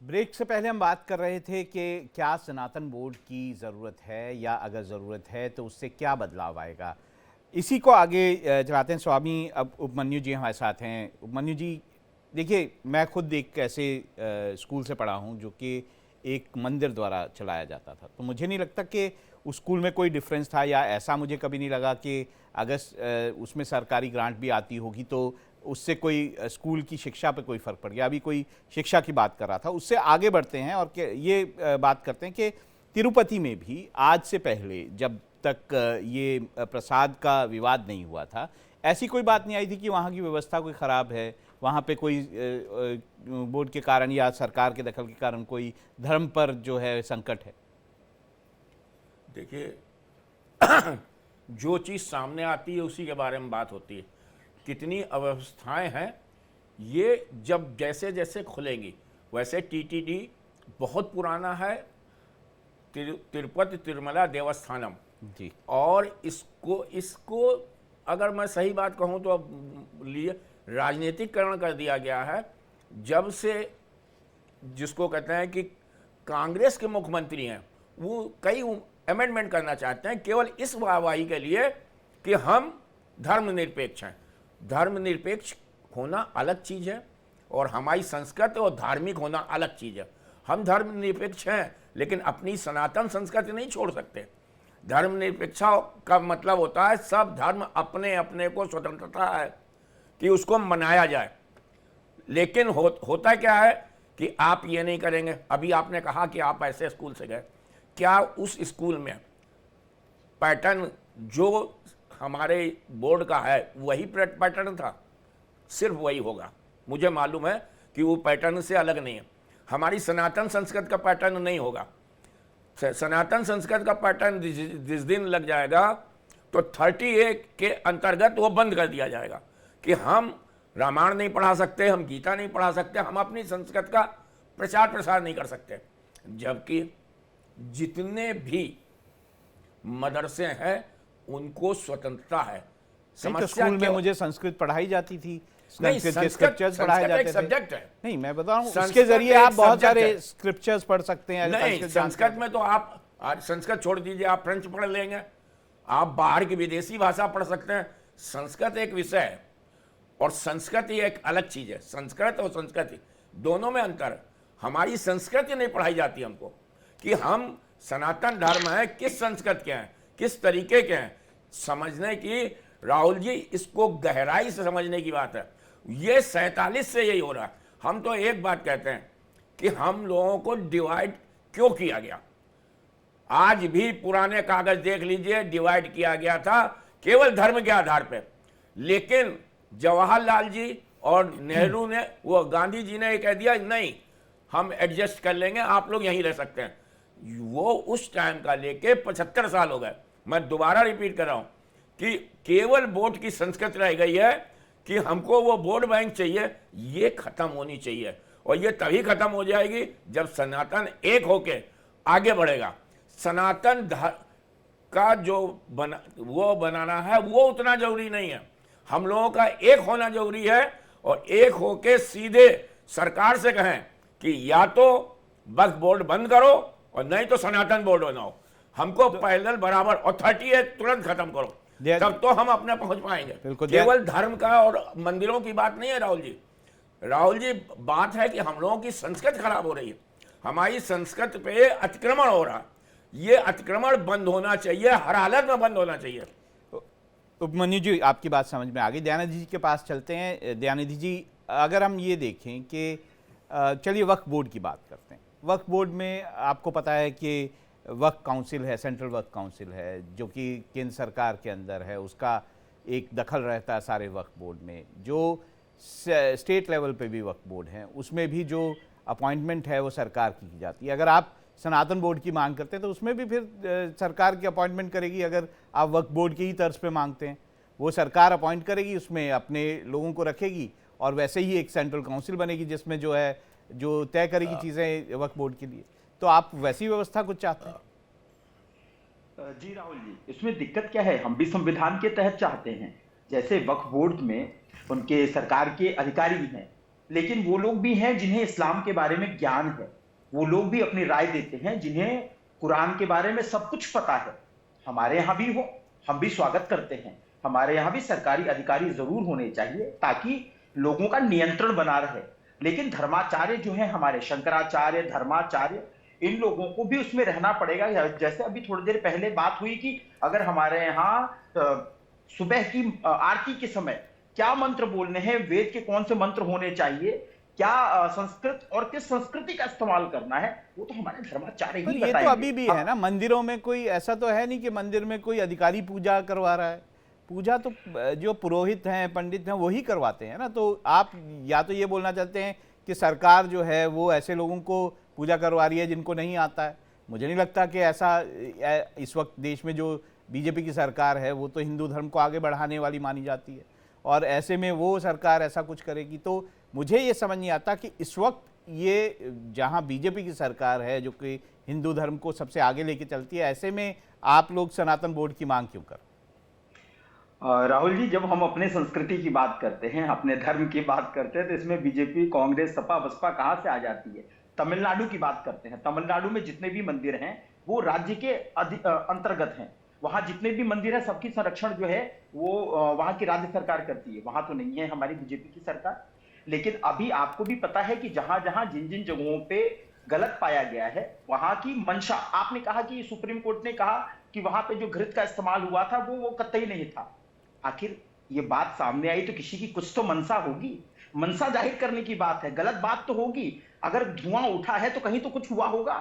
Break से पहले हम बात कर रहे थे कि क्या सनातन बोर्ड की ज़रूरत है, या अगर ज़रूरत है तो उससे क्या बदलाव आएगा। इसी को आगे चलाते हैं। स्वामी अब उपमन्यु जी हमारे साथ हैं। उपमन्यु जी, देखिए, मैं खुद एक ऐसे स्कूल से पढ़ा हूँ जो कि एक मंदिर द्वारा चलाया जाता था, तो मुझे नहीं लगता कि उस स्कूल में कोई डिफरेंस था, या ऐसा मुझे कभी नहीं लगा कि अगर उसमें सरकारी ग्रांट भी आती होगी तो उससे कोई स्कूल की शिक्षा पे कोई फ़र्क पड़ गया। अभी कोई शिक्षा की बात कर रहा था, उससे आगे बढ़ते हैं और ये बात करते हैं कि तिरुपति में भी आज से पहले, जब तक ये प्रसाद का विवाद नहीं हुआ था, ऐसी कोई बात नहीं आई थी कि वहाँ की व्यवस्था कोई ख़राब है, वहाँ पे कोई बोर्ड के कारण या सरकार के दखल के कारण कोई धर्म पर जो है संकट है। देखिए, जो चीज़ सामने आती है उसी के बारे में बात होती है। कितनी अव्यवस्थाएं हैं, ये जब जैसे जैसे खुलेंगी। वैसे टीटीडी बहुत पुराना है, तिरुपति तिरुमला देवस्थानम जी। और इसको इसको अगर मैं सही बात कहूँ तो अब लिए राजनीतिकरण कर दिया गया है। जब से जिसको कहते हैं कि कांग्रेस के मुख्यमंत्री हैं, वो कई अमेंडमेंट करना चाहते हैं केवल इस वाहवाही के लिए कि हम धर्मनिरपेक्ष हैं। धर्मनिरपेक्ष होना अलग चीज़ है और हमारी संस्कृति और धार्मिक होना अलग चीज़ है। हम धर्मनिरपेक्ष हैं, लेकिन अपनी सनातन संस्कृति नहीं छोड़ सकते। धर्मनिरपेक्षता का मतलब होता है सब धर्म अपने अपने को स्वतंत्रता है कि उसको मनाया जाए। लेकिन होता क्या है कि आप ये नहीं करेंगे। अभी आपने कहा कि आप ऐसे स्कूल से गए, क्या उस स्कूल में पैटर्न जो हमारे बोर्ड का है वही पैटर्न था? सिर्फ वही होगा। मुझे मालूम है कि वो पैटर्न से अलग नहीं है। हमारी सनातन संस्कृति का पैटर्न नहीं होगा। सनातन संस्कृति का पैटर्न जिस दिन लग जाएगा तो 38 के अंतर्गत वो बंद कर दिया जाएगा कि हम रामायण नहीं पढ़ा सकते, हम गीता नहीं पढ़ा सकते, हम अपनी संस्कृति का प्रचार प्रसार नहीं कर सकते। जबकि जितने भी मदरसे हैं उनको स्वतंत्रता है। समस्या स्कूल में मुझे संस्कृत पढ़ाई जाती थी, नहीं, स्क्रिप्चर्स पढ़ाए जाते थे। सब्जेक्ट है। नहीं, मैं बता रहा हूँ, उसके जरिए आप बहुत सारे स्क्रिप्चर्स पढ़ सकते हैं। नहीं, संस्कृत में तो आप आज संस्कृत छोड़ दीजिए, आप फ्रेंच पढ़ लेंगे, आप बाहर की विदेशी भाषा पढ़ सकते हैं। संस्कृत एक विषय है और संस्कृति एक अलग चीज है। संस्कृत और संस्कृति दोनों में अंतर है। हमारी संस्कृति नहीं पढ़ाई जाती हमको कि हम सनातन धर्म है, किस संस्कृत के हैं, किस तरीके के हैं, समझने की। राहुल जी, इसको गहराई से समझने की बात है। ये 47 से यही हो रहा है। हम तो एक बात कहते हैं कि हम लोगों को डिवाइड क्यों किया गया। आज भी पुराने कागज देख लीजिए, डिवाइड किया गया था केवल धर्म के आधार पर। लेकिन जवाहरलाल जी और नेहरू ने, वो गांधी जी ने ये कह दिया नहीं, हम एडजस्ट कर लेंगे, आप लोग यहीं रह सकते हैं। वो उस टाइम का लेके 75 साल हो गए। मैं दोबारा रिपीट कर रहा हूं कि केवल वोट की संस्कृति रह गई है कि हमको वो वोट बैंक चाहिए। ये खत्म होनी चाहिए और ये तभी खत्म हो जाएगी जब सनातन एक होके आगे बढ़ेगा। सनातन का जो वो बनाना है वो उतना जरूरी नहीं है। हम लोगों का एक होना जरूरी है और एक होके सीधे सरकार से कहें कि या तो वक्फ बोर्ड बंद करो और नहीं तो सनातन बोर्ड बनाओ। हमको पैरेलल बराबर और 38 तुरंत खत्म करो, तब तो हम अपने पहुंच पाएंगे। केवल धर्म का और मंदिरों की बात नहीं है राहुल जी। राहुल जी, बात है कि हम लोगों की संस्कृति खराब हो रही है, हमारी संस्कृति पे अतिक्रमण हो रहा है। ये अतिक्रमण बंद होना चाहिए, हर हालत में बंद होना चाहिए। उपमन्यु जी, आपकी बात समझ में आ गई। दयानिधि जी के पास चलते हैं। दयानिधि जी, अगर हम ये देखें कि चलिए वक्फ बोर्ड की बात करते हैं। वक्फ बोर्ड में आपको पता है कि वक्फ काउंसिल है, सेंट्रल वक्फ काउंसिल है, जो कि केंद्र सरकार के अंदर है, उसका एक दखल रहता है सारे वक्फ बोर्ड में। जो स्टेट लेवल पे भी वक्फ बोर्ड हैं, उसमें भी जो अपॉइंटमेंट है वो सरकार की जाती है। अगर आप सनातन बोर्ड की मांग करते हैं तो उसमें भी फिर सरकार की अपॉइंटमेंट करेगी। अगर आप वक्फ बोर्ड की ही तर्ज पे मांगते हैं, वो सरकार अपॉइंट करेगी, उसमें अपने लोगों को रखेगी और वैसे ही एक सेंट्रल काउंसिल बनेगी जिसमें जो है जो तय करेगी चीज़ें वक्फ बोर्ड के लिए। तो आप वैसी व्यवस्था कुछ चाहते हैं? जी राहुल जी, इसमें दिक्कत क्या है, हम भी संविधान के तहत चाहते हैं। जैसे वक्फ बोर्ड में उनके सरकार के अधिकारी हैं लेकिन वो लोग भी हैं जिन्हें इस्लाम के बारे में ज्ञान है, वो लोग भी अपनी राय देते हैं जिन्हें कुरान के बारे में सब कुछ पता है। हमारे यहाँ भी हो, हम भी स्वागत करते हैं। हमारे यहाँ भी सरकारी अधिकारी जरूर होने चाहिए ताकि लोगों का नियंत्रण बना रहे। लेकिन धर्माचार्य जो है, हमारे शंकराचार्य, धर्माचार्य, इन लोगों को भी उसमें रहना पड़ेगा। जैसे अभी थोड़ी देर पहले बात हुई कि अगर हमारे यहाँ सुबह की आरती के समय क्या मंत्र बोलने हैं, वेद के कौन से मंत्र होने चाहिए, क्या संस्कृत और किस संस्कृति का इस्तेमाल करना है, वो तो हमारे धर्माचार्य ही ये बताएंगे। तो अभी भी है ना, मंदिरों में कोई ऐसा तो है नहीं कि मंदिर में कोई अधिकारी पूजा करवा रहा है। पूजा तो जो पुरोहित हैं, पंडित हैं, वही करवाते हैं ना। तो आप या तो ये बोलना चाहते हैं कि सरकार जो है वो ऐसे लोगों को पूजा करवा रही है जिनको नहीं आता है। मुझे नहीं लगता कि ऐसा इस वक्त देश में जो बीजेपी की सरकार है वो तो हिंदू धर्म को आगे बढ़ाने वाली मानी जाती है, और ऐसे में वो सरकार ऐसा कुछ करेगी। तो मुझे ये समझ नहीं आता कि इस वक्त ये जहाँ बीजेपी की सरकार है जो कि हिंदू धर्म को सबसे आगे लेके चलती है, ऐसे में आप लोग सनातन बोर्ड की मांग क्यों कर? राहुल जी, जब हम अपने संस्कृति की बात करते हैं, अपने धर्म की बात करते हैं, तो इसमें बीजेपी, कांग्रेस, सपा, बसपा कहां से आ जाती है? तमिलनाडु की बात करते हैं। तमिलनाडु में जितने भी मंदिर हैं वो राज्य के अंतर्गत हैं। वहां जितने भी मंदिर है सबकी संरक्षण जो है वो वहां की राज्य सरकार करती है। वहां तो नहीं है हमारी बीजेपी की सरकार। लेकिन अभी आपको भी पता है कि जहां जहां जिन जिन जगहों पे गलत पाया गया है, वहां की मंशा, आपने कहा कि सुप्रीम कोर्ट ने कहा कि वहां पे जो घृत का इस्तेमाल हुआ था वो कतई नहीं था। आखिर ये बात सामने आई तो किसी की कुछ तो मंशा होगी, मंशा जाहिर करने की बात है। गलत बात तो होगी, अगर धुआं उठा है तो कहीं तो कुछ हुआ होगा।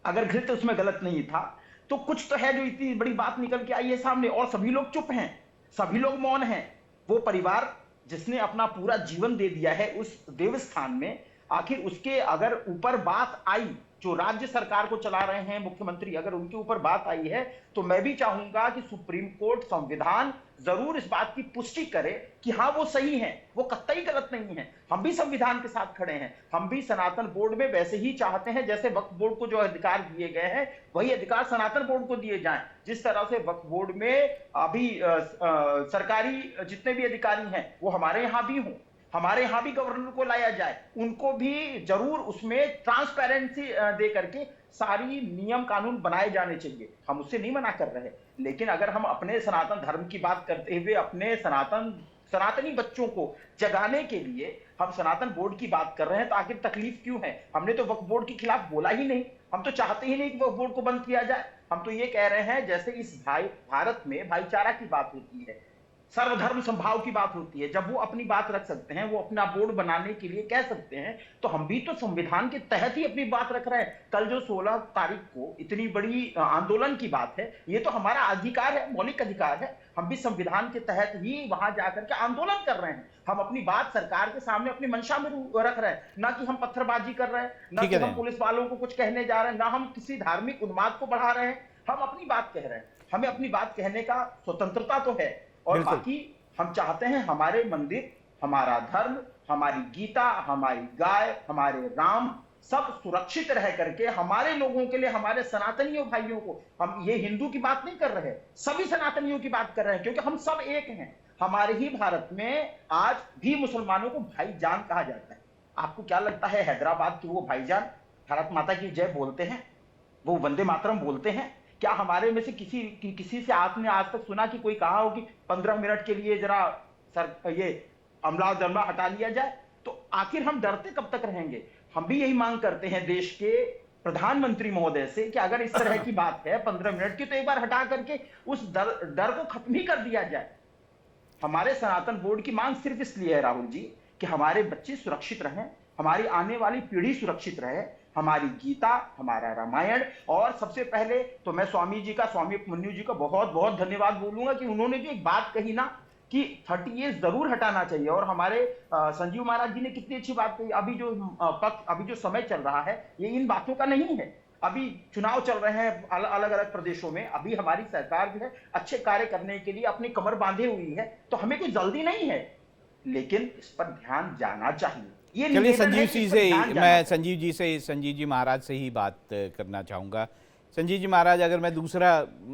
अगर घृत उसमें गलत नहीं था तो कुछ तो है जो इतनी बड़ी बात निकल के आई है सामने, और सभी लोग चुप हैं, सभी लोग मौन हैं। वो परिवार जिसने अपना पूरा जीवन दे दिया है उस देवस्थान में, आखिर उसके अगर ऊपर बात आई, जो राज्य सरकार को चला रहे हैं मुख्यमंत्री, अगर उनके ऊपर बात आई है, तो मैं भी चाहूंगा कि सुप्रीम कोर्ट, संविधान जरूर इस बात की पुष्टि करे कि हाँ वो सही है, वो कतई गलत नहीं है। हम भी संविधान के साथ खड़े हैं। हम भी सनातन बोर्ड में वैसे ही चाहते हैं जैसे वक्फ बोर्ड को जो अधिकार दिए गए हैं वही अधिकार सनातन बोर्ड को दिए जाएं। जिस तरह से वक्फ बोर्ड में अभी सरकारी जितने भी अधिकारी हैं वो हमारे यहाँ भी हों, हमारे यहां भी गवर्नर को लाया जाए, उनको भी जरूर उसमें ट्रांसपेरेंसी दे करके सारी नियम कानून बनाए जाने चाहिए। हम उससे नहीं मना कर रहे, लेकिन अगर हम अपने सनातन धर्म की बात करते हुए अपने सनातनी बच्चों को जगाने के लिए हम सनातन बोर्ड की बात कर रहे हैं, तो आखिर तकलीफ क्यों है? हमने तो वक्फ बोर्ड के खिलाफ बोला ही नहीं, हम तो चाहते ही नहीं कि वक्फ बोर्ड को बंद किया जाए। हम तो ये कह रहे हैं जैसे इस भारत में भाईचारा की बात होती है, सर्वधर्म संभाव की बात होती है, जब वो अपनी बात रख सकते हैं, वो अपना बोर्ड बनाने के लिए कह सकते हैं, तो हम भी तो संविधान के तहत ही अपनी बात रख रहे हैं। कल जो 16 तारीख को इतनी बड़ी आंदोलन की बात है, ये तो हमारा अधिकार है, मौलिक अधिकार है। हम भी संविधान के तहत ही वहां जाकर के आंदोलन कर रहे हैं। हम अपनी बात सरकार के सामने अपनी मंशा में रख रहे हैं, ना कि हम पत्थरबाजी कर रहे हैं, ना कि हम पुलिस वालों को कुछ कहने जा रहे हैं, ना हम किसी धार्मिक उन्माद को बढ़ा रहे हैं। हम अपनी बात कह रहे हैं, हमें अपनी बात कहने का स्वतंत्रता तो है। और बाकी हम चाहते हैं हमारे मंदिर, हमारा धर्म, हमारी गीता, हमारी गाय, हमारे राम सब सुरक्षित रह करके हमारे लोगों के लिए, हमारे सनातनियों भाइयों को, हम ये हिंदू की बात नहीं कर रहे, सभी सनातनियों की बात कर रहे हैं, क्योंकि हम सब एक हैं। हमारे ही भारत में आज भी मुसलमानों को भाईजान कहा जाता है। आपको क्या लगता है हैदराबाद के वो भाईजान भारत माता की जय बोलते हैं? वो वंदे मातरम बोलते हैं? क्या हमारे में से किसी से आपने आज तक सुना कि कोई कहा हो कि 15 मिनट के लिए जरा ये अमला दमला हटा लिया जाए? तो आखिर हम डरते कब तक रहेंगे? हम भी यही मांग करते हैं देश के प्रधानमंत्री महोदय से कि अगर इस तरह की बात है 15 मिनट की, तो एक बार हटा करके उस डर को खत्म ही कर दिया जाए। हमारे सनातन बोर्ड की मांग सिर्फ इसलिए है राहुल जी कि हमारे बच्चे सुरक्षित रहें, हमारी आने वाली पीढ़ी सुरक्षित रहे, हमारी गीता, हमारा रामायण। और सबसे पहले तो मैं स्वामी उपमन्यु जी का बहुत बहुत धन्यवाद बोलूंगा कि उन्होंने जो एक बात कही ना कि 30A जरूर हटाना चाहिए। और हमारे संजीव महाराज जी ने कितनी अच्छी बात कही। अभी जो समय चल रहा है ये इन बातों का नहीं है। अभी चुनाव चल रहे हैं अलग अलग प्रदेशों में, अभी हमारी सरकार जो है अच्छे कार्य करने के लिए अपनी कमर बांधे हुई है, तो हमें कोई जल्दी नहीं है, लेकिन इस पर ध्यान जाना चाहिए। चलिए संजीव जी महाराज से ही बात करना चाहूँगा। संजीव जी महाराज, अगर मैं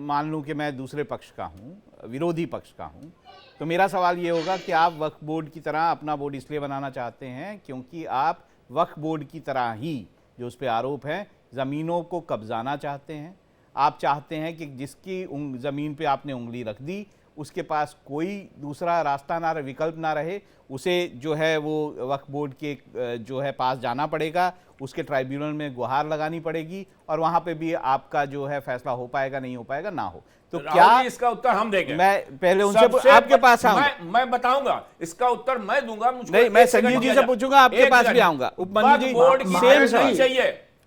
मान लूँ कि मैं दूसरे पक्ष का हूँ, विरोधी पक्ष का हूँ, तो मेरा सवाल ये होगा कि आप वक्फ बोर्ड की तरह अपना बोर्ड इसलिए बनाना चाहते हैं क्योंकि आप वक्फ बोर्ड की तरह ही जो उस पर आरोप है ज़मीनों को कब्जाना चाहते हैं। आप चाहते हैं कि जिसकी ज़मीन पे आपने उंगली रख दी उसके पास कोई दूसरा रास्ता ना रहे, विकल्प ना रहे, उसे जो है वो वक्फ बोर्ड के जो है पास जाना पड़ेगा, उसके ट्राइब्यूनल में गुहार लगानी पड़ेगी और वहाँ पे भी आपका जो है फैसला हो पाएगा नहीं हो पाएगा ना हो। तो क्या इसका उत्तर हम देंगे? मैं पहले उनसे आपके पास आऊंगा, मैं बताऊंगा इसका उत्तर मैं दूंगा। नहीं, मैं संजीव जी से पूछूंगा, आपके पास भी आऊंगा। उपमन्यु जी,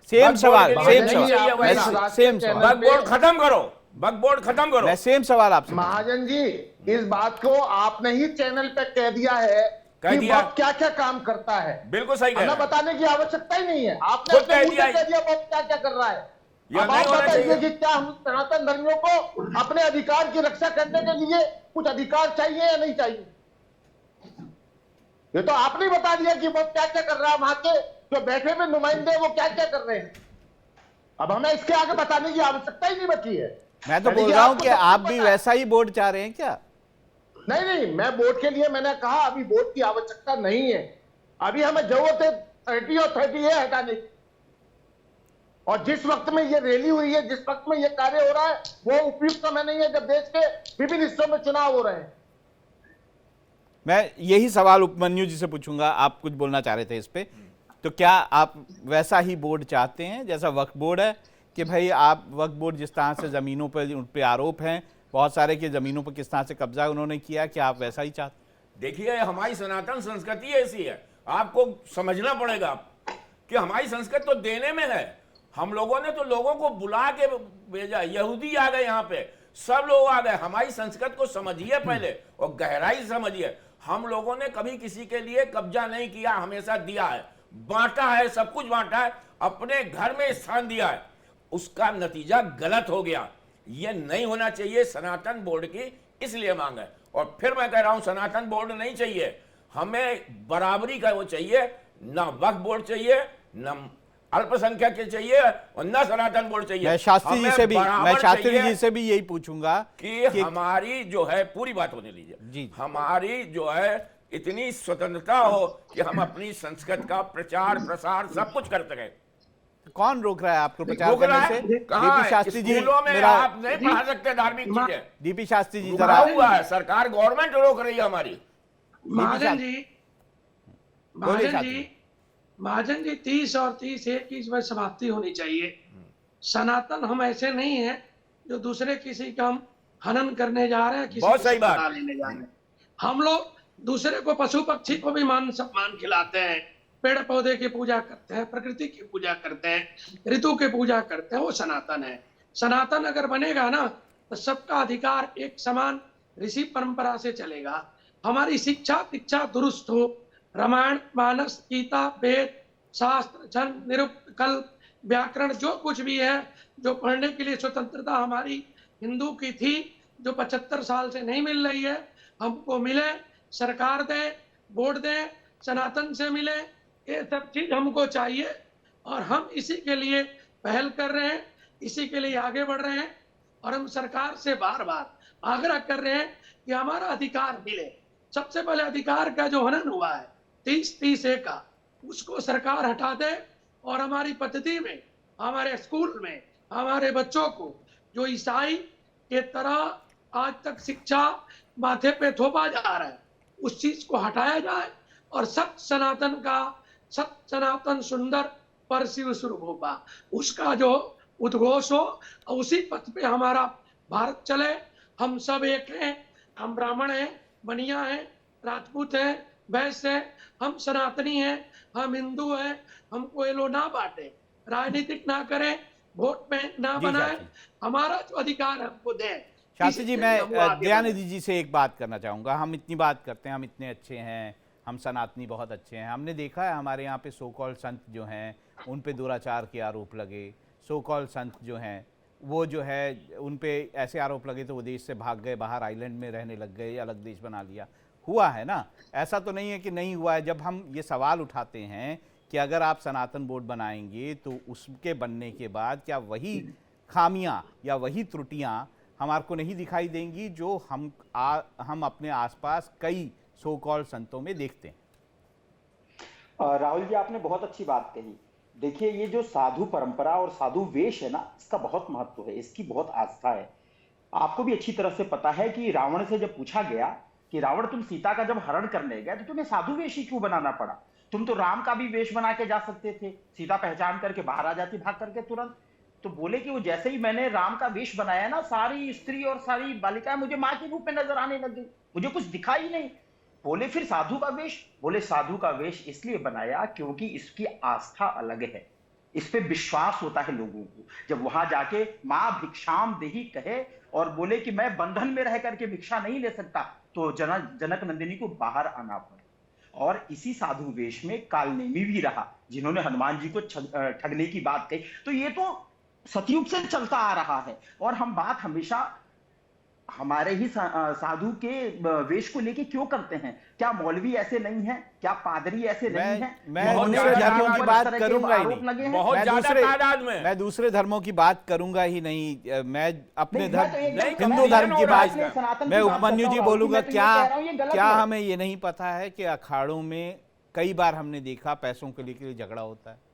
सेम सवाल, सेम सवाल, सेम सवाल। वक्फ बोर्ड खत्म करो, वक्फ बोर्ड खत्म करो। मैं सेम सवाल आपसे। महाजन जी, इस बात को आपने ही चैनल पे कह दिया है कि वक्फ क्या क्या काम करता है। बिल्कुल सही कह रहे हैं। बताने की आवश्यकता ही नहीं है, आपने खुद कह दिया वक्फ क्या क्या कर रहा है। अब आप बताइए कि क्या हम सनातन धर्मियों को अपने अधिकार की रक्षा करने के लिए कुछ अधिकार चाहिए या नहीं चाहिए? ये तो आपने ही बता दिया कि वक्फ क्या क्या कर रहा है, वहां के जो बैठे हुए नुमाइंदे वो क्या क्या कर रहे हैं। अब हमें इसके आगे बताने की आवश्यकता ही नहीं बची है। मैं तो बोल रहा हूं कि आप भी वैसा ही बोर्ड चाह रहे हैं क्या? नहीं नहीं, मैं बोर्ड के लिए मैंने कहा अभी बोर्ड की आवश्यकता नहीं है, अभी हमें जरूरत है 30 और 30 है हटाने की। और जिस वक्त में ये रैली हुई है, जिस वक्त में ये कार्य हो रहा है, वो उपयुक्त समय नहीं है जब देश के विभिन्न हिस्सों में चुनाव हो रहे हैं। मैं यही सवाल उपमन्यु जी से पूछूंगा, आप कुछ बोलना चाह रहे थे इस पे। तो क्या आप वैसा ही बोर्ड चाहते हैं जैसा वक्फ बोर्ड है कि भाई आप वक्फ बोर्ड जिस तरह से ज़मीनों पर उन पर आरोप हैं बहुत सारे कि ज़मीनों पर किस तरह से कब्जा उन्होंने किया, क्या आप वैसा ही चाहते? देखिए, हमारी सनातन संस्कृति ऐसी है, आपको समझना पड़ेगा कि हमारी संस्कृति तो देने में है। हम लोगों ने तो लोगों को बुला के भेजा, यहूदी आ गए, यहाँ पे सब लोग आ गए। हमारी संस्कृति को समझिए पहले और गहराई से समझिए। हम लोगों ने कभी किसी के लिए कब्जा नहीं किया, हमेशा दिया है, बांटा है, सब कुछ बांटा है, अपने घर में स्थान दिया है। उसका नतीजा गलत हो गया, ये नहीं होना चाहिए। सनातन बोर्ड की इसलिए मांग है। और फिर मैं कह रहा हूं, सनातन बोर्ड नहीं चाहिए, हमें बराबरी का वो चाहिए। ना वक्फ बोर्ड चाहिए, न अल्पसंख्यक के चाहिए और न सनातन बोर्ड चाहिए। मैं शास्त्री जी से भी यही पूछूंगा कि हमारी जो है, पूरी बात होने लीजिए, हमारी जो है इतनी स्वतंत्रता हो कि हम अपनी संस्कृति का प्रचार प्रसार सब कुछ कर सकें। कौन रोक रहा है आपको प्रचार करने से? डीपी शास्त्री जी, मेरा आप नहीं पढ़ा सकते धार्मिक चीजें। डीपी शास्त्री जी जरा हुआ है, सरकार गवर्नमेंट रोक रही है हमारी। महाजन जी 30 और 30 21 में समाप्ति होनी चाहिए। सनातन हम ऐसे नहीं है जो दूसरे किसी का हम हनन करने जा रहे हैं, किसी बहुत सही बात लेने जा रहे हैं। हम लोग दूसरे को, पशु पक्षी को भी मान सम्मान खिलाते हैं, पेड़ पौधे की पूजा करते हैं, प्रकृति की पूजा करते हैं, ऋतु की पूजा करते हैं। वो सनातन है। सनातन अगर बनेगा ना तो सबका अधिकार एक समान ऋषि परंपरा से चलेगा। हमारी शिक्षा दीक्षा दुरुस्त हो, रामायण मानस गीता वेद शास्त्र छंद निरुक्त कल्प व्याकरण जो कुछ भी है, जो पढ़ने के लिए स्वतंत्रता हमारी हिंदू की थी, जो 75 साल से नहीं मिल रही है, हमको मिले। सरकार दे, बोर्ड दे, सनातन से मिले, ये सब चीज हमको चाहिए। और हम इसी के लिए पहल कर रहे हैं, इसी के लिए आगे बढ़ रहे हैं। और हम सरकार से बार बार आग्रह कर रहे हैं कि हमारा अधिकार मिले। सबसे पहले अधिकार का जो हनन हुआ है 30-30 का, उसको सरकार हटा दे और हमारी पद्धति में, हमारे स्कूल में हमारे बच्चों को जो ईसाई के तरह आज तक शिक्षा माथे पे थोपा जा रहा है, उस चीज को हटाया जाए और सत्य सनातन का, सत्य सनातन सुंदर पर शिव स्वरूप होगा, उसका जो उद्घोष हो, उसी पथ पे हमारा भारत चले। हम सब एक हैं, हम ब्राह्मण हैं, बनिया हैं, राजपूत हैं, वैश्य हैं, हम सनातनी हैं, हम हिंदू हैं। हमको ये लोग ना बांटे, राजनीतिक ना करें, वोट में ना बनाए, हमारा जो अधिकार हमको दें। शास्त्री जी, मैं दयानिधि जी से एक बात करना चाहूँगा। हम इतनी बात करते हैं, हम इतने अच्छे हैं, हम सनातनी बहुत अच्छे हैं। हमने देखा है हमारे यहाँ पे सो कॉल्ड संत जो हैं उन पे दुराचार के आरोप लगे। सो कॉल्ड संत जो हैं वो जो है उन पे ऐसे आरोप लगे तो वो देश से भाग गए, बाहर आइलैंड में रहने लग गए, अलग देश बना लिया। हुआ है ना, ऐसा तो नहीं है कि नहीं हुआ है। जब हम ये सवाल उठाते हैं कि अगर आप सनातन बोर्ड बनाएंगे तो उसके बनने के बाद क्या वही खामियां या वही त्रुटियां हमारे को नहीं दिखाई देंगी जो हम अपने आसपास कई सो कॉल्ड संतों में देखते हैं। राहुल जी, आपने बहुत अच्छी बात कही। देखिए, ये जो साधु परंपरा और साधु वेश है ना, इसका बहुत महत्व है, इसकी बहुत आस्था है। आपको भी अच्छी तरह से पता है कि रावण से जब पूछा गया कि रावण, तुम सीता का जब हरण करने गए तो तुम्हें साधु वेश ही क्यों बनाना पड़ा? तुम तो राम का भी वेश बना के जा सकते थे, सीता पहचान करके बाहर आ जाती भाग करके तुरंत। तो बोले कि वो जैसे ही मैंने राम का वेश बनाया ना, सारी स्त्री और सारी बालिकाएं मुझे मां के रूप में नजर आने लग गई, मुझे कुछ दिखा ही नहीं। बोले फिर साधु का वेश? बोले साधु का वेश इसलिए बनाया क्योंकि इसकी आस्था अलग है, इस पे विश्वास होता है लोगों को। जब वहां जाके मां भिक्षाम देही कहे और बोले कि मैं बंधन में रह करके भिक्षा नहीं ले सकता, तो जनक नंदिनी को बाहर आना पड़ा। और इसी साधु वेश में कालनेमी भी रहा, जिन्होंने हनुमान जी को ठगने की बात कही। तो ये तो सतयुग से चलता आ रहा है। और हम बात हमेशा हमारे ही साधु के वेश को लेके क्यों करते हैं? क्या मौलवी ऐसे नहीं हैं? क्या पादरी ऐसे नहीं हैं? मैं दूसरे धर्मों की बात करूंगा ही नहीं। बहुत ज्यादा तादाद में मैं दूसरे धर्मों की बात करूंगा ही नहीं। मैं अपने धर्म, नहीं, हिंदू धर्म की बात, सनातन मैं की बात उपमन्यु करता जी हूं। बोलूंगा। मैं तो ये कह रहा हूं, ये गलत क्या है। हमें ये नहीं पता है कि अखाड़ों में कई बार हमने देखा पैसों के लिए झगड़ा होता है?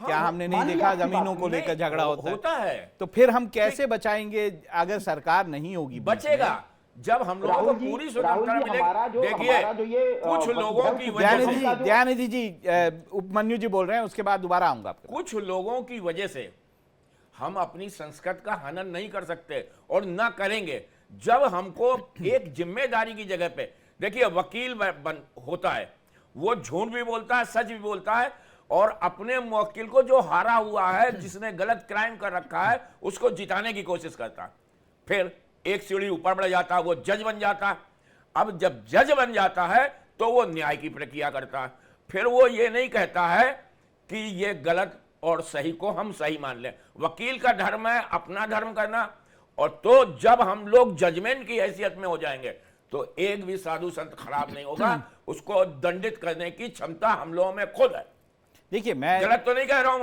क्या हमने नहीं मानिए देखा आपकी जमीनों बात को लेकर झगड़ा होता है? तो फिर हम कैसे बचाएंगे अगर सरकार नहीं होगी? बचेगा जब हम लोगों को पूरी स्वतंत्रता मिलेगी। देखिए, कुछ लोगों की वजह से, दयानिधि जी, उपमन्यु जी बोल रहे हैं, उसके बाद दोबारा आऊंगा आपके पास। कुछ लोगों की वजह से हम अपनी संस्कृति का हनन नहीं कर सकते और ना करेंगे। जब हमको एक जिम्मेदारी की जगह पे, देखिए वकील होता है, वो झूठ भी बोलता है, सच भी बोलता है, और अपने मुवक्किल को जो हारा हुआ है, जिसने गलत क्राइम कर रखा है, उसको जिताने की कोशिश करता है। फिर एक सीढ़ी ऊपर बढ़ जाता है, वो जज बन जाता है। अब जब जज बन जाता है तो वो न्याय की प्रक्रिया करता है। फिर वो ये नहीं कहता है कि ये गलत और सही को हम सही मान लें। वकील का धर्म है अपना धर्म करना। और तो जब हम लोग जजमेंट की हैसियत में हो जाएंगे तो एक भी साधु संत खराब नहीं होगा, उसको दंडित करने की क्षमता हम लोगों में खुद है। देखिए, मैं गलत तो नहीं कह रहा हूं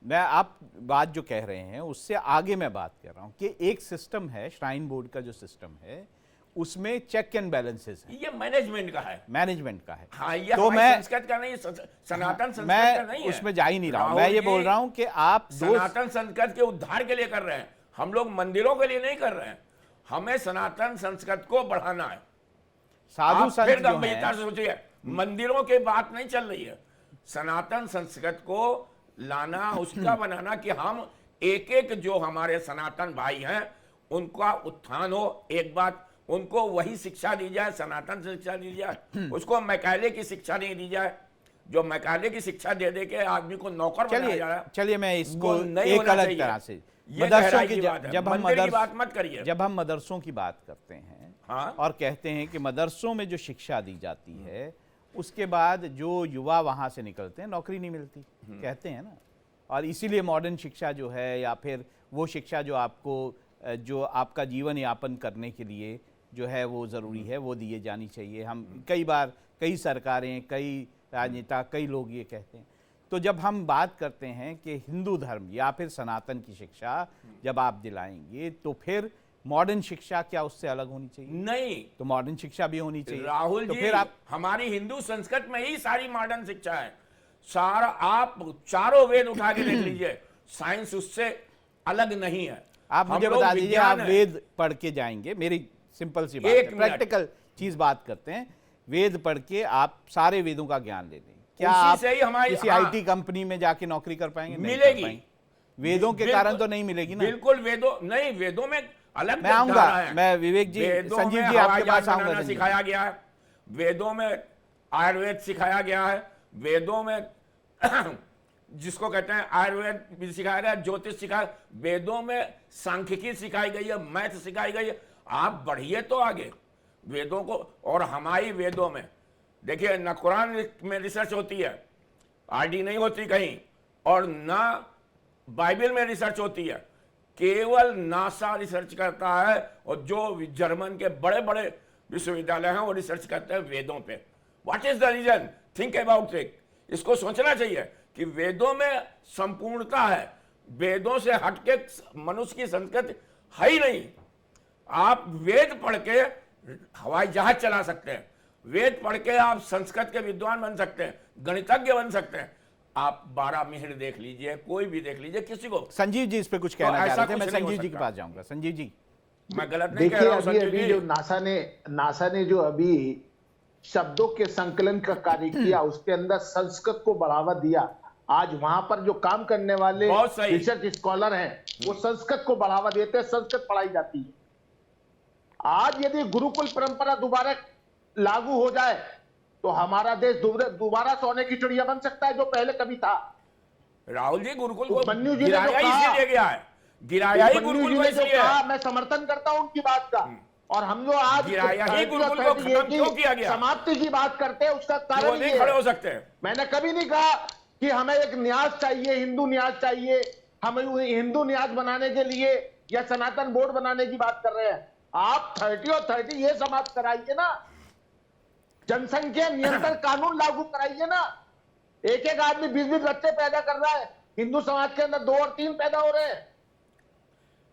मैं आप बात जो कह रहे हैं उससे आगे मैं बात कर रहा हूं कि एक सिस्टम है, श्राइन बोर्ड का जो सिस्टम है, उसमें चेक एंड बैलेंसेस है। ये मैनेजमेंट का है, मैनेजमेंट का है। हाँ, ये तो मैं संस्कृत का नहीं, सनातन संस्कृत मैं का नहीं है। उसमें जा ही नहीं रहा हूं। मैं ये बोल रहा हूं कि आप सनातन संस्कृत के उद्धार के लिए कर रहे हैं, हम लोग मंदिरों के लिए नहीं कर रहे हैं। हमें सनातन संस्कृत को बढ़ाना है। साधु संत फिर जो गंभीरता हैं, से सोचिए, मंदिरों की बात नहीं चल रही है, सनातन संस्कृत को लाना, उसका बनाना कि हम एक एक जो हमारे सनातन भाई हैं उनका उत्थान हो। एक बात, उनको वही शिक्षा दी जाए, सनातन शिक्षा दी जाए, उसको मैकाले की शिक्षा नहीं दी जाए। जो मैकाले की शिक्षा दे दे के आदमी को नौकर बनाया जा रहा है। चलिए मैं इसको नहीं एक होना अलग चाहिए। तरह से, ये मदरसों गहराई की की बात है, जब हम मंदिर की बात मत करिए। जब हम मदरसों की बात करते हैं, हाँ, और कहते हैं कि मदरसों में जो शिक्षा दी जाती है उसके बाद जो युवा वहां से निकलते हैं नौकरी नहीं मिलती, कहते हैं ना। और इसीलिए मॉडर्न शिक्षा जो है, या फिर वो शिक्षा जो आपको, जो आपका जीवन यापन करने के लिए जो है वो ज़रूरी है, वो दिए जानी चाहिए। हम कई बार, कई सरकारें, कई राजनेता, कई लोग ये कहते हैं। तो जब हम बात करते हैं कि हिंदू धर्म या फिर सनातन की शिक्षा जब आप दिलाएंगे, तो फिर मॉडर्न शिक्षा क्या उससे अलग होनी चाहिए? नहीं, तो मॉडर्न शिक्षा भी होनी चाहिए। राहुल तो जी, फिर आप, हमारी हिंदू संस्कृत में ही सारी मॉडर्न शिक्षा है। सारा आप चारों वेद उठा के देख लीजिए, साइंस उससे अलग नहीं है। आप मुझे बता दीजिए, आप वेद पढ़ के जाएंगे, मेरी सिंपल सी बात है, प्रैक्टिकल चीज बात करते हैं। वेद पढ़ के आप सारे वेदों का ज्ञान ले लें, क्या आप किसी आईटी कंपनी में जाके नौकरी कर पाएंगे? मिलेगी। वेदों के कारण तो नहीं मिलेगी ना। बिल्कुल, वेदों में अलग, मैं आऊंगा, मैं विवेक जी, संजीव जी आपके पास आऊंगा। सिखाया गया है, वेदों में आयुर्वेद सिखाया गया है, वेदों में जिसको कहते हैं आयुर्वेद भी सिखाया गया, ज्योतिष सिखाया, वेदों में सांख्यिकी सिखाई गई है, मैथ सिखाई गई है। आप बढ़िए तो आगे वेदों को। और हमारी वेदों में देखिए, न कुरान में रिसर्च होती है, आरडी नहीं होती कहीं, और ना बाइबल में रिसर्च होती है, केवल नासा रिसर्च करता है। और जो जर्मन के बड़े बड़े विश्वविद्यालय हैं वो रिसर्च करते हैं वेदों पे। What is the reason? Think about it. इसको सोचना चाहिए कि वेदों में संपूर्णता है, वेदों से हटके मनुष्य की संस्कृति है ही नहीं। आप वेद पढ़ के हवाई जहाज चला सकते हैं, वेद पढ़ के आप संस्कृत के विद्वान बन सकते हैं, गणितज्ञ बन सकते हैं। आप 12 मिहिर देख लीजिए, कोई भी देख लीजिए, किसी को। संजीव जी इस पे कुछ कहना ऐसा चाह रहे थे, कुछ मैं नहीं हो संजीव जी के सकता। पास जाऊंगा। संजीव जी, मैं गलत नहीं कह देखिए रहा हूं अभी संजीव अभी जी। जो नासा ने जो अभी शब्दों के संकलन का कार्य किया, उसके अंदर संस्कृत को बढ़ावा दिया। आज वहां पर जो काम करने वाले बहुत सही। रिसर्च स्कॉलर हैं, वो संस्कृत को बढ़ावा देते हैं, संस्कृत पढ़ाई जाती है। आज यदि गुरुकुल परंपरा दोबारा लागू हो जाए तो हमारा देश दोबारा सोने की चिड़िया बन सकता है, जो पहले कभी था। राहुल जी, गुरुकुल को उपमन्यु जी ने जो गिराया ही कहा- इसीलिए गया है, गिराया ही उपमन्यु गुरुकुल जी को ने जो इसलिए कहा, है। मैं समर्थन करता हूं उनकी बात का। और हम जो आज गिराया ही गुरुकुल को खत्म क्यों किया गया? समाप्ति की बात करते हैं, उसका कि वो कारण नहीं ये खड़े हो है। सकते। मैंने कभी नहीं कहा कि हमें एक न्यास चाहिए, हिंदू न्यास चाहिए, हम हिंदू न्यास बनाने के लिए या सनातन बोर्ड बनाने की बात कर रहे हैं। आप 30 और 30 ये समाप्त कराइए ना, जनसंख्या नियंत्रण कानून लागू कराइए ना। एक एक आदमी 20-20 बच्चे पैदा कर रहा है, हिंदू समाज के अंदर 2 और 3 पैदा हो रहे हैं।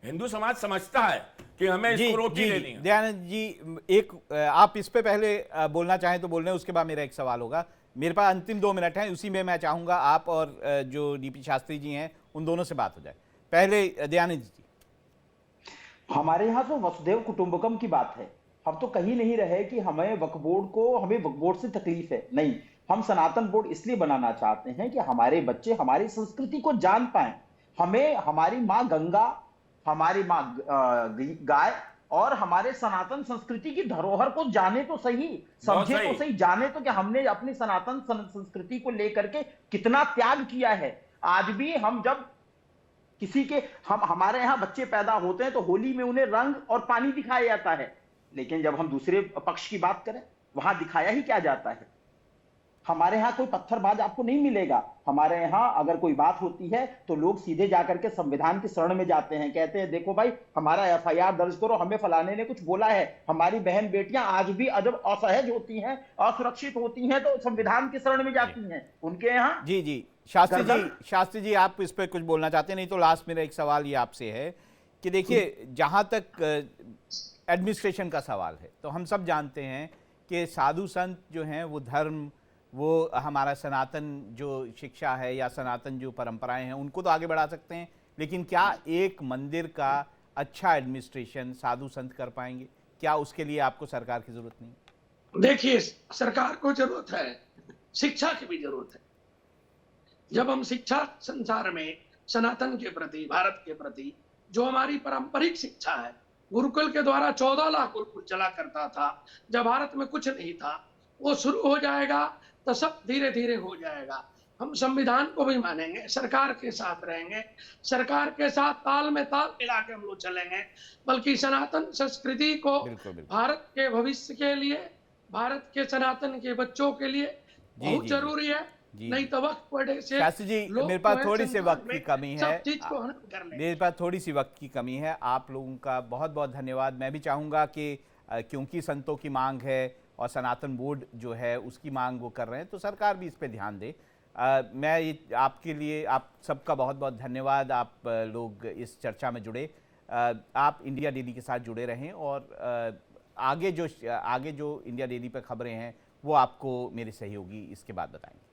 हिंदू समाज समझता है कि हमें जी इसको रोटी जी लेनी है। दयानंद जी, एक आप इस पे पहले बोलना चाहें तो बोल लें, उसके बाद मेरा एक सवाल होगा। मेरे पास अंतिम 2 मिनट हैं, उसी में मैं चाहूंगा आप और जो डीपी शास्त्री जी हैं उन दोनों से बात हो जाए। पहले दयानंद जी। हमारे यहाँ तो वसुधैव कुटुंबकम की बात है। हम तो कहीं नहीं रहे कि हमें वक्फ बोर्ड से तकलीफ है, नहीं। हम सनातन बोर्ड इसलिए बनाना चाहते हैं कि हमारे बच्चे हमारी संस्कृति को जान पाए। हमें हमारी माँ गंगा, हमारी माँ गाय और हमारे सनातन संस्कृति की धरोहर को जाने तो सही, समझे सही। तो सही, जाने तो कि हमने अपनी सनातन संस्कृति को लेकर के कितना त्याग किया है। आज भी हम जब किसी के हमारे यहाँ बच्चे पैदा होते हैं तो होली में उन्हें रंग और पानी दिखाया जाता है, लेकिन जब हम दूसरे पक्ष की बात करें वहां दिखाया ही क्या जाता है। हमारे यहाँ कोई पत्थरबाज आपको नहीं मिलेगा। हमारे यहाँ अगर कोई बात होती है तो लोग सीधे जाकर के संविधान की शरण में जाते हैं, कहते हैं देखो भाई हमारा FIR दर्ज करो, हमें फलाने ने कुछ बोला है। हमारी बहन बेटियां आज भी जब असहज होती हैं, असुरक्षित होती हैं तो संविधान की शरण में जाती हैं। उनके यहाँ जी जी शास्त्री जी आप इस पर कुछ बोलना चाहते हैं? नहीं तो लास्ट मेरा एक सवाल ये आपसे है कि देखिए, जहाँ तक एडमिनिस्ट्रेशन का सवाल है तो हम सब जानते हैं कि साधु संत जो हैं वो धर्म, वो हमारा सनातन जो शिक्षा है या सनातन जो परंपराएं हैं उनको तो आगे बढ़ा सकते हैं, लेकिन क्या एक मंदिर का अच्छा एडमिनिस्ट्रेशन साधु संत कर पाएंगे? क्या उसके लिए आपको सरकार की जरूरत नहीं? देखिए, सरकार को जरूरत है, शिक्षा की भी जरूरत है। जब हम शिक्षा संसार में सनातन के प्रति, भारत के प्रति जो हमारी पारंपरिक शिक्षा है, गुरुकुल के द्वारा 14 लाख गुरुकुल चला करता था, जब भारत में कुछ नहीं था, वो शुरू हो जाएगा तो सब धीरे धीरे हो जाएगा। हम संविधान को भी मानेंगे, सरकार के साथ रहेंगे, सरकार के साथ ताल में ताल मिला के हम लोग चलेंगे, बल्कि सनातन संस्कृति को बिल्कुल, बिल्कुल। भारत के भविष्य के लिए, भारत के सनातन के बच्चों के लिए बहुत जी, जरूरी है। जी। नहीं तो वक्त पड़े से शास्त्री जी, लोग मेरे पास जो है थोड़ी सी संसार वक्त की में कमी है। सब चीज को हनन कर लेंगे। मेरे पास थोड़ी सी वक्त की कमी है। आप लोगों का बहुत बहुत धन्यवाद। मैं भी चाहूँगा कि क्योंकि संतों की मांग है और सनातन बोर्ड जो है उसकी मांग वो कर रहे हैं, तो सरकार भी इस पे ध्यान दे। मैं ये आपके लिए आप सबका बहुत बहुत धन्यवाद। आप लोग इस चर्चा में जुड़े। आप इंडिया डेली के साथ जुड़े रहें और आगे जो इंडिया डेली पे खबरें हैं वो आपको मेरे सहयोगी इसके बाद बताएंगे।